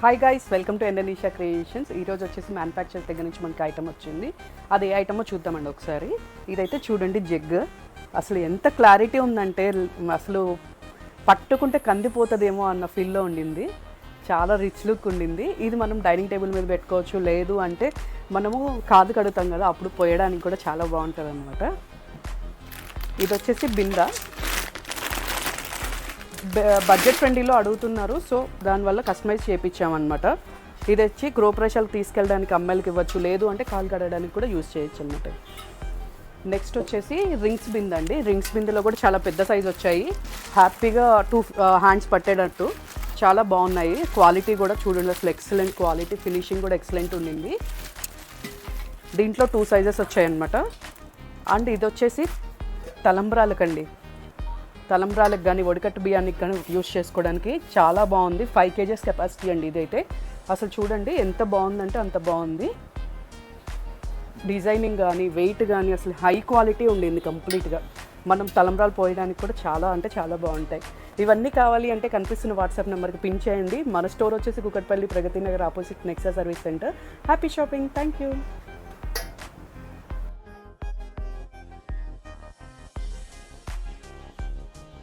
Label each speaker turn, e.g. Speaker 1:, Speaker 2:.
Speaker 1: Hi guys, welcome to Indonesia creations. ఈరోజు వచ్చేసి manufacture దగ్గర నుంచి మనకి ఐటమ్ వచ్చింది. అది ఏ ఐటమో చూద్దామండి ఒకసారి. ఇదైతే చూడండి జగ్. అసలు ఎంత క్లారిటీ ఉందంటే అసలు పట్టుకుంటే కందిపోతుందేమో అన్న ఫీల్లో ఉండింది. చాలా రిచ్ లుక్ ఉండింది. ఇది మనం డైనింగ్ టేబుల్ మీద పెట్టుకోవచ్చు, లేదు అంటే మనము కాదు కడుగుతాం కదా, అప్పుడు పోయడానికి కూడా చాలా బాగుంటుంది అనమాట. ఇది వచ్చేసి బిందా. బడ్జెట్ ఫ్రెండ్లీలో అడుగుతున్నారు, సో దానివల్ల కస్టమైజ్ చేయించామన్నమాట. ఇది వచ్చి గృహప్రవేశాలకు తీసుకెళ్ళడానికి అమ్మాయిలకి ఇవ్వచ్చు, లేదు అంటే కాలు కడగడానికి కూడా యూజ్ చేయొచ్చు అనమాట. నెక్స్ట్ వచ్చేసి రింగ్స్ బిందె అండి. రింగ్స్ బిందెలో కూడా చాలా పెద్ద సైజ్ వచ్చాయి. హ్యాపీగా 2 హ్యాండ్స్ పట్టేటట్టు చాలా బాగున్నాయి. క్వాలిటీ కూడా చూడండి, అసలు ఎక్సలెంట్ క్వాలిటీ, ఫినిషింగ్ కూడా ఎక్సలెంట్ ఉండింది. దీంట్లో 2 సైజెస్ వచ్చాయన్నమాట. అండ్ ఇది వచ్చేసి తలంబ్రాలకండి, తలంబ్రాలకు కానీ వడికట్టు బియ్యానికి కానీ యూస్ చేసుకోవడానికి చాలా బాగుంది. 5 kgs కెపాసిటీ అండి ఇదైతే. అసలు చూడండి ఎంత బాగుందంటే అంత బాగుంది. డిజైనింగ్ కానీ వెయిట్ కానీ అసలు హై క్వాలిటీ ఉండింది కంప్లీట్గా. మనం తలంబ్రాలు పోయడానికి కూడా చాలా అంటే చాలా బాగుంటాయి. ఇవన్నీ కావాలి అంటే కనిపిస్తున్న వాట్సాప్ నెంబర్కి పిన్ చేయండి. మన స్టోర్ వచ్చేసి Kukatpally, Pragathi Nagar opposite Nexa service centre. Happy shopping. Thank you.